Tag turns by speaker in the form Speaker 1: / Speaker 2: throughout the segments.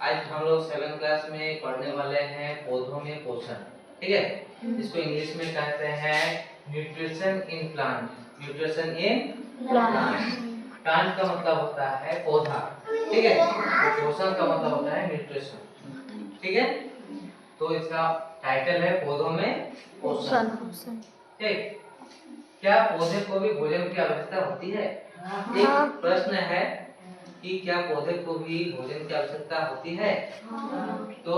Speaker 1: आज हम लोग 7th क्लास में पढ़ने वाले हैं पौधों में पोषण। ठीक है, इसको इंग्लिश में कहते हैं nutrition in plant. Nutrition in plant. Plant का मतलब होता है पौधा, ठीक है, तो पोषण का मतलब होता है न्यूट्रिशन। ठीक है, तो इसका टाइटल है पौधों में पोषण। ठीक, क्या पौधे को भी भोजन की आवश्यकता होती है? एक प्रश्न है कि क्या पौधे को भी भोजन की आवश्यकता होती है? तो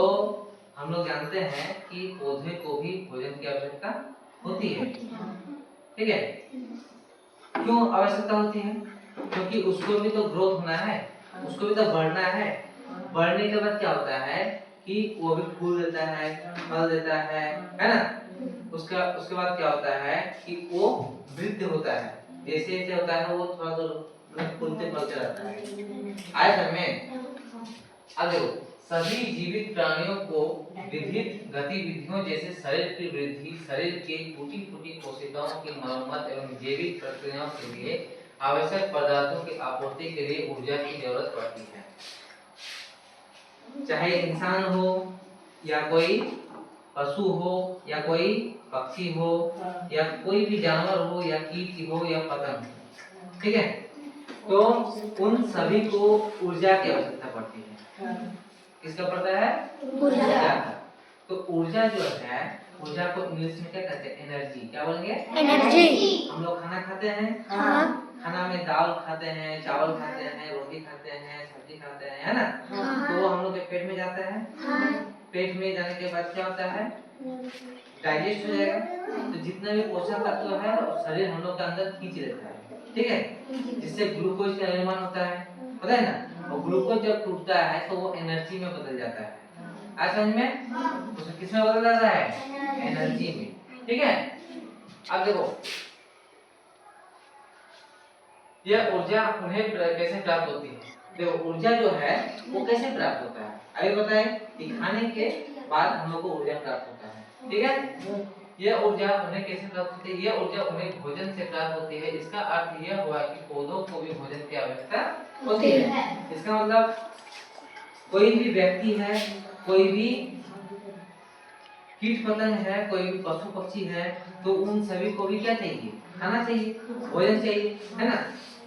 Speaker 1: हम लोग जानते हैं कि पौधे को भी भोजन की आवश्यकता होती है। ठीक है, क्यों आवश्यकता होती है? क्योंकि उसको भी तो ग्रोथ होना है, उसको भी तो बढ़ना है। बढ़ने के बाद क्या होता है कि वो भी फूल देता है, फल देता है ना? उसके बाद क्या होता है कि वो वृद्धि होता है। जैसे जैसे होता है वो थोड़ा तो फूलते फलते रहता है। आए समय अब देखो, सभी जीवित प्राणियों को विविध गतिविधियों जैसे शरीर की वृद्धि, शरीर के टूटी-फूटी कोशिकाओं की मरम्मत एवं जैविक प्रक्रियाओं के लिए आवश्यक पदार्थों की आपूर्ति के लिए ऊर्जा की जरूरत पड़ती है। चाहे इंसान हो या कोई पशु हो या कोई पक्षी हो या कोई भी जानवर हो या कीट हो या पतंग हो, ठीक है, तो उन सभी को ऊर्जा की आवश्यकता पड़ती है। किसका पड़ता है? ऊर्जा का। तो ऊर्जा जो है, ऊर्जा को इंग्लिश में क्या कहते हैं? एनर्जी। क्या बोलेंगे? एनर्जी। हम लोग खाना खाते हैं, खाना में दाल खाते हैं, चावल खाते हैं, रोटी खाते हैं, सब्जी खाते हैं, है ना? तो हम लोग के पेट में जाता है, पेट में जाने के बाद क्या होता है? डाइजेस्ट हो जाएगा। तो जितना भी पोषक तत्व है शरीर हम लोग के अंदर खींच लेता है, ठीक है, जिससे ग्लूकोज का निर्माण होता है, पता है ना? और ग्लूकोज जब टूटता है तो वो एनर्जी में बदल जाता है। आज समझ में? तो किसमें बदल जाता है? एनर्जी में। ठीक है, अब देखो यह ऊर्जा उन्हें कैसे प्राप्त होती है। देखो ऊर्जा जो है वो कैसे प्राप्त होता है, अभी बताएं कि खाने के बाद हम लोग को ऊर्जा प्राप्त होता है। ठीक है, यह ऊर्जा उन्हें कैसे प्राप्त होती है? यह ऊर्जा उन्हें भोजन से प्राप्त होती है। इसका अर्थ यह हुआ कि पौधों को भी भोजन की आवश्यकता होती है। इसका मतलब कोई भी व्यक्ति है, कोई भी कीट पतंग है, कोई भी पशु पक्षी है, तो उन सभी को भी क्या चाहिए? खाना चाहिए, भोजन चाहिए, है ना?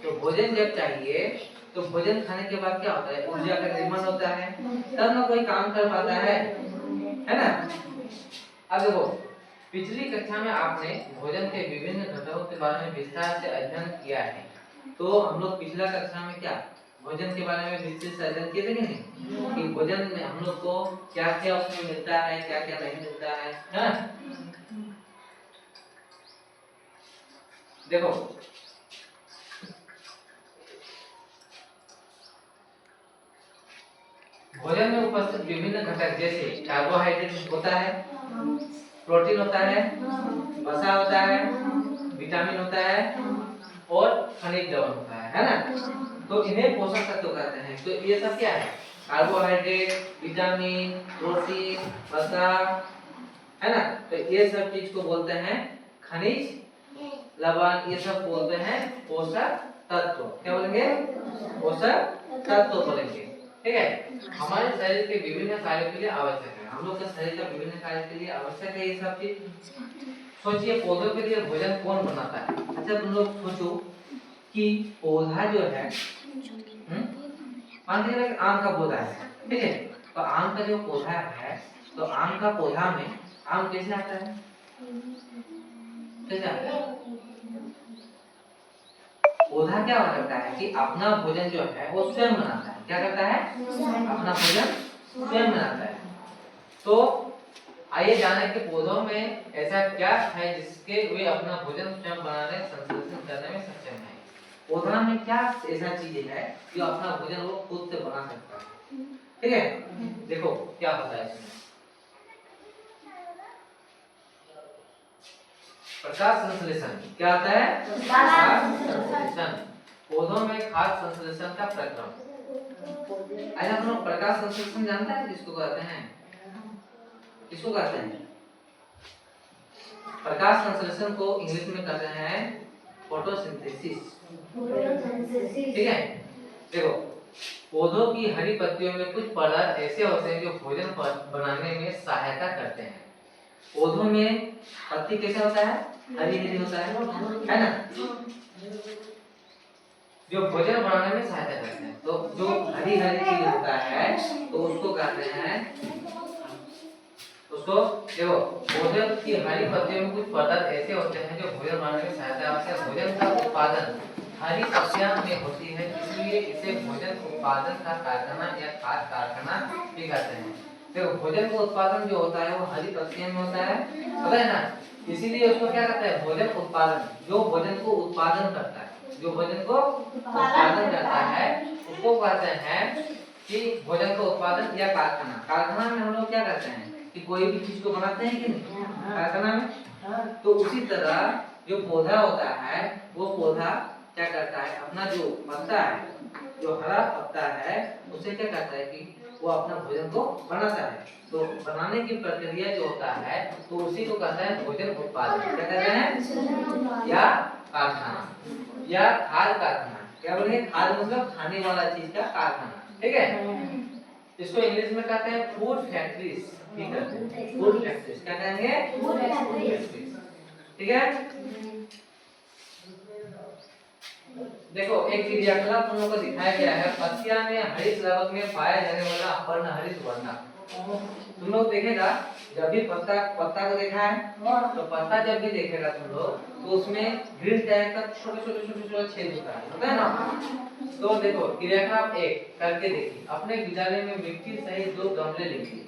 Speaker 1: तो भोजन जब चाहिए तो भोजन खाने के बाद क्या होता है? ऊर्जा का निर्माण होता है, तब ना कोई काम कर पाता है ना? अब देखो पिछली कक्षा में आपने भोजन के विभिन्न घटकों के बारे में विस्तार से अध्ययन किया है। तो हम लोग पिछला कक्षा में क्या भोजन के बारे में विस्तृत से अध्ययन किए थे कि नहीं? कि भोजन में हम लोग को क्या क्या उसमें मिलता है, क्या क्या नहीं मिलता है, ना? देखो भोजन में उपस्थित विभिन्न घटक जैसे कार्बोहाइड्रेट होता है, प्रोटीन होता है, वसा होता है, विटामिन होता है और खनिज लवण होता है ना? तो इन्हें पोषक तत्व कहते हैं। तो ये सब क्या है? कार्बोहाइड्रेट, विटामिन, प्रोटीन, वसा, है ना? तो ये सब चीज को बोलते हैं खनिज लवण, ये सब बोलते हैं पोषक तत्व। क्या बोलेंगे? पोषक तत्व बोलेंगे। ठीक है, हमारे शरीर के विभिन्न कार्यों के लिए आवश्यक है। हम लोग का शरीर का विभिन्न कार्य के लिए आवश्यक है ये सब चीज। सोचिए पौधों के लिए भोजन कौन बनाता है? अच्छा तुम लोग सोचो कि पौधा जो है, मान लीजिए आम का पौधा है, ठीक है, तो आम का जो पौधा है, तो आम का पौधा में आम कैसे आता है? कैसे आता है? पौधा क्या करता है कि अपना भोजन जो है वो स्वयं बनाता है। क्या करता है? अपना भोजन स्वयं बनाता है। तो आइए जाने कि पौधों में ऐसा क्या है जिसके वे अपना भोजन स्वयं बनाने संश्लेषण करने में सक्षम है। पौधा में क्या ऐसा चीज है जो अपना भोजन वो खुद से बना सकता है? ठीक है, देखो क्या होता है इसमें। प्रकाश संश्लेषण। क्या आता है? प्रकाश संश्लेषण। पौधों में खाद्य संश्लेषण का प्रक्रम। अच्छा हम लोग प्रकाश संश्लेषण जानते हैं किसको कहते हैं? किसको कहते हैं? प्रकाश संश्लेषण को इंग्लिश में कहते हैं फोटोसिंथेसिस। ठीक है, देखो पौधों की हरी पत्तियों में कुछ पदार्थ ऐसे होते हैं जो भोजन बनाने में सहायता करते हैं। पौधों में पत्ती कैसा होता है? हरी हरी होता है ना, जो भोजन बनाने में सहायता करते हैं। तो जो हरी हरी चीज होता है तो उसको कहते हैं, उसको देखो, भोजन की हरी पत्तियों में कुछ पदार्थ ऐसे होते हैं जो भोजन बनाने में सहायता करते हैं। भोजन का उत्पादन हरी पत्तियां में होती है, इसलिए इसे भोजन उत्पादन का कारखाना या खाद्य कारखाना भी कहते हैं। देखो, भोजन का उत्पादन जो होता है वो हरी पत्तियों में होता है, पता है ना, इसीलिए उसको क्या कहते हैं? भोजन उत्पादन। जो भोजन को उत्पादन करता है, जो भोजन को उत्पादन करता है उसको कहते हैं कि भोजन का उत्पादन या कारखाना। कारखाना में हम लोग क्या करते हैं कि कोई भी चीज को बनाते हैं कि नहीं, कारखाना में। तो उसी तरह जो पौधा होता है वो पौधा क्या करता है, अपना जो पत्ता है, जो हरा पत्ता है, उसे क्या करता है कि वो अपना भोजन को बनाता है। तो बनाने की प्रक्रिया जो होता है तो उसी को कहता है भोजन उत्पादन। क्या कहते हैं? या कारखाना या खाद्य कारखाना। क्या बोले? खाद्य मतलब खाने वाला चीज का कारखाना, ठीक है। इसको इंग्लिश में कहते हैं फूड फैक्ट्रीज भी कहते हैं। फूड फैक्ट्रीज क्या कहेंगे? फूड फैक्ट्रीज, ठीक है। देखो, एक क्रियाकलाप तुम लोगों को दिखाया गया है। पत्तियां में हरित लवक में पाया जाने वाला पर्णहरित वर्णक। तुम लोग देखेगा, जब भी पत्ता को देखा है तो पत्ता जब भी देखेगा तुम लोग तो उसमें ग्रीन टाइप का छोटे छोटे छेद होता है ना। तो देखो, क्रियाकलाप 1 करके देखिए। अपने विद्यालय में मिट्टी सहित 2 गमले लीजिए।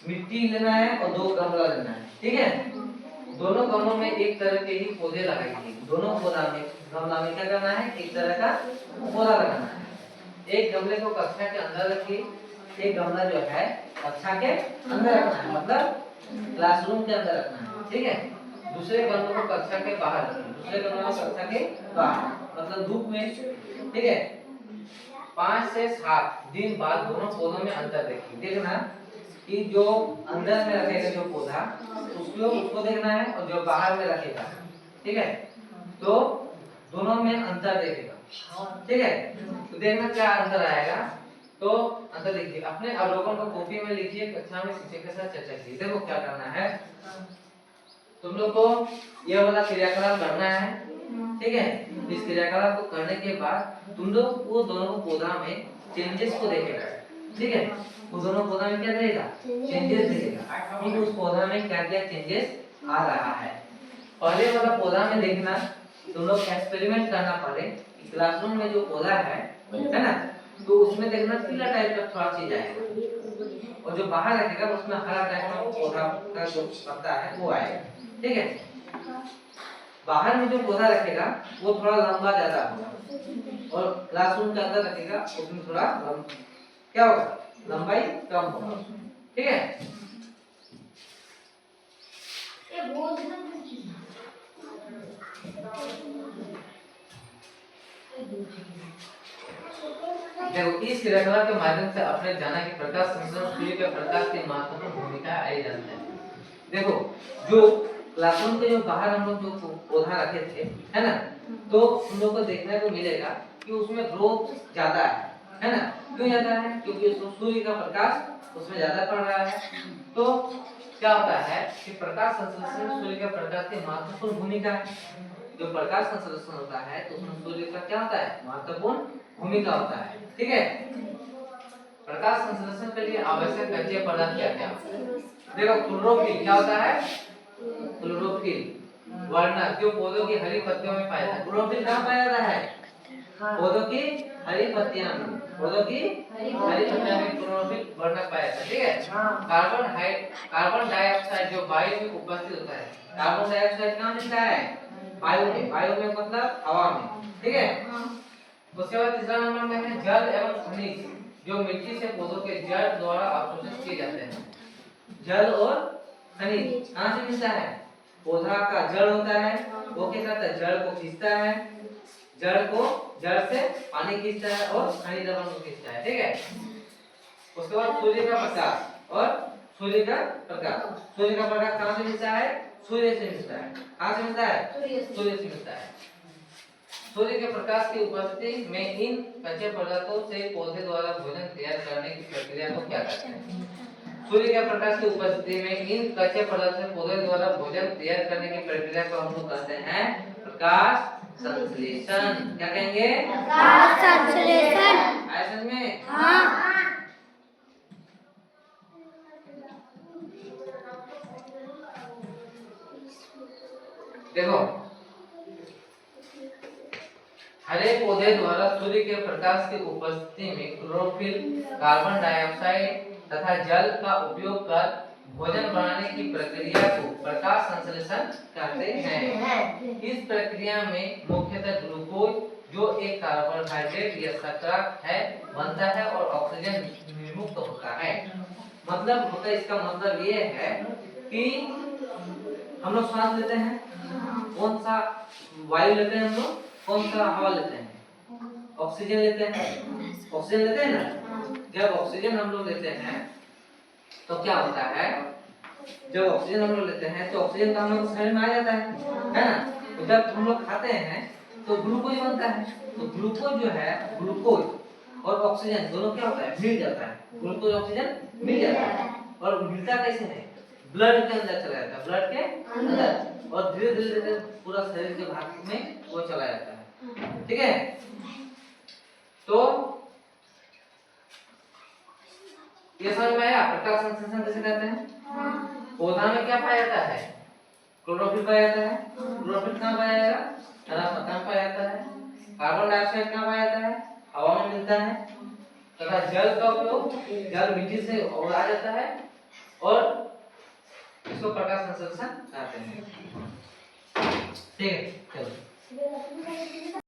Speaker 1: मिट्टी लेना है और 2 गमला लेना है, ठीक है। दोनों गमलों में एक तरह के ही पौधे लगाएंगे। दोनों गमला में क्या करना है? एक तरह का पौधा लगाना है। एक गमले को कक्षा के अंदर रखिए, एक गमला जो है कक्षा के अंदर रखना है, मतलब क्लासरूम के अंदर रखना है, ठीक है। दूसरे गमले को कक्षा के बाहर रखिए। दूसरे गमले को कक्षा के बाहर, मतलब धूप में, ठीक है। 5 से 7 दिन बाद दोनों पौधों में अंतर देखिए। देखना कि जो अंदर में रखेगा जो पौधा उसको देखना है और जो बाहर में रखेगा, ठीक है, तो दोनों में अंतर देखेगा, ठीक है। तो देखना क्या अंतर आएगा। तो अंतर देखिए, अपने अवलोकन को कॉपी में लिखिए, कक्षा में शिक्षक के साथ चर्चा कीजिए। देखो क्या करना है, तुम लोग को यह वाला क्रियाकलाप करना है, ठीक है। इस क्रियाकलाप को करने के बाद तुम लोग वो दोनों पौधा में चेंजेस को देखेगा, ठीक है। वो दोनों पौधा में क्या रहेगा? चेंजेस दिखेगा कि उस पौधा में क्या क्या चेंजेस आ रहा है। पहले वाला पौधा में देखना, तुम लोग एक्सपेरिमेंट करना पड़े। क्लासरूम में जो पौधा है ना, तो उसमें देखना पीला टाइप का थोड़ा चीज आएगा और जो बाहर रखेगा उसमें हरा टाइप का पौधा का जो पत्ता है वो आएगा, ठीक है। बाहर में जो पौधा रखेगा वो थोड़ा लंबा ज्यादा होगा और क्लासरूम के अंदर रखेगा उसमें थोड़ा क्या होगा? लंबाई कम होगा, ठीक है। देखो, इस क्रियाकलाप के माध्यम से आपने जाना कि प्रकाश संश्लेषण सूर्य के प्रकाश की महत्वपूर्ण भूमिका आई जानते हैं। देखो, जो क्लासरूम के जो बाहर हम लोग जो पौधा रखे थे, है ना, तो हम लोग को देखने को मिलेगा कि उसमें ग्रोथ ज्यादा है ना। क्यों ज्यादा है? क्योंकि उसमें सूर्य का प्रकाश उसमें ज्यादा पड़ रहा है। तो क्या होता है कि प्रकाश संश्लेषण सूर्य के प्रकाश की महत्वपूर्ण भूमिका है। जो प्रकाश संश्लेषण होता है तो उसमें सूर्य का क्या होता है? महत्वपूर्ण भूमिका होता है, ठीक है। प्रकाश संश्लेषण के लिए आवश्यक कच्चे पदार्थ क्या क्या? देखो, क्लोरोफिल क्या होता है? क्लोरोफिल वर्णक जो पौधों की हरी पत्तियों में पाया जाता है। क्लोरोफिल कहाँ पाया जाता है? पौधों की हरी पत्तियां में। पौधों की हरी पत्तियां में क्लोरोफिल वर्णक पाया जाता है, ठीक है। कार्बन डाइऑक्साइड जो वायु में उपस्थित होता है। कार्बन डाइऑक्साइड कहाँ मिलता है? वायु में। वायु में मतलब हवा में, ठीक है। उसके बाद तीसरा नंबर में है जल एवं खनिज जो मिट्टी से पौधों के जड़ द्वारा अवशोषित किए जाते हैं। जल और खनिज कहाँ से मिलता है? पौधा का जड़ होता है, वो क्या करता है? जड़ को खींचता है, जड़ से पानी खींचता है और खनिज लवण को खींचता है, ठीक है। उसके बाद सूर्य का प्रकाश और सूर्य का प्रकाश कहाँ से मिलता है? सूर्य से मिलता है। कहाँ से मिलता है? सूर्य से मिलता है। सूर्य के प्रकाश की उपस्थिति में इन कच्चे पदार्थों से पौधे द्वारा भोजन तैयार करने की प्रक्रिया को क्या कहते हैं? सूर्य के प्रकाश की उपस्थिति में इन कच्चे पदार्थों से पौधे द्वारा भोजन तैयार करने की प्रक्रिया को हम लोग कहते हैं प्रकाश संश्लेषण। क्या कहेंगे?
Speaker 2: प्रकाश संश्लेषण।
Speaker 1: आया समझ में?
Speaker 2: हाँ।
Speaker 1: देखो, हरे पौधे द्वारा सूर्य के प्रकाश की उपस्थिति में क्लोरोफिल, कार्बन डाइऑक्साइड तथा जल का उपयोग कर भोजन बनाने की प्रक्रिया को प्रकाश संश्लेषण कहते हैं। इस प्रक्रिया में मुख्यतः ग्लूकोज, जो एक कार्बोहाइड्रेट या शर्करा है, बनता है और ऑक्सीजन निर्मुक्त होता है। मतलब होता है, इसका मतलब ये है कि हम लोग सांस लेते हैं, कौन सा वायु लेते हैं हम लोग, कौन सा हवा लेते हैं? ऑक्सीजन लेते हैं। ऑक्सीजन लेते हैं ना। जब ऑक्सीजन हम लोग लेते हैं तो क्या होता है, जब ऑक्सीजन हम लोग लेते हैं तो ऑक्सीजन का हम लोग शरीर में आ जाता है ना। तो जब हम लोग खाते हैं तो ग्लूकोज बनता है। तो ग्लूकोज जो है, ग्लूकोज और ऑक्सीजन दोनों क्या होता है, मिल जाता है। ग्लूकोज ऑक्सीजन मिल जाता है। और मिलता कैसे है? ब्लड के अंदर चला जाता है, ब्लड के अंदर, और धीरे धीरे पूरा शरीर के भाग में वो चला जाता है। ठीक है? तो ये समझ में आया प्रकाश संश्लेषण किसे कहते हैं? पौधा में क्या पाया जाता है? क्लोरोफिल पाया जाता है। क्लोरोफिल कहाँ पाया जाएगा? हरा पत्ता में पाया जाता है। कार्बन डाइऑक्साइड कहाँ पाया जाता है? हवा में मिलता है। तथा जल का उपयोग, जल मिट्टी से और आ जाता है, और इसको प्रकाश संश्लेषण कहते हैं। ठीक है, चलो।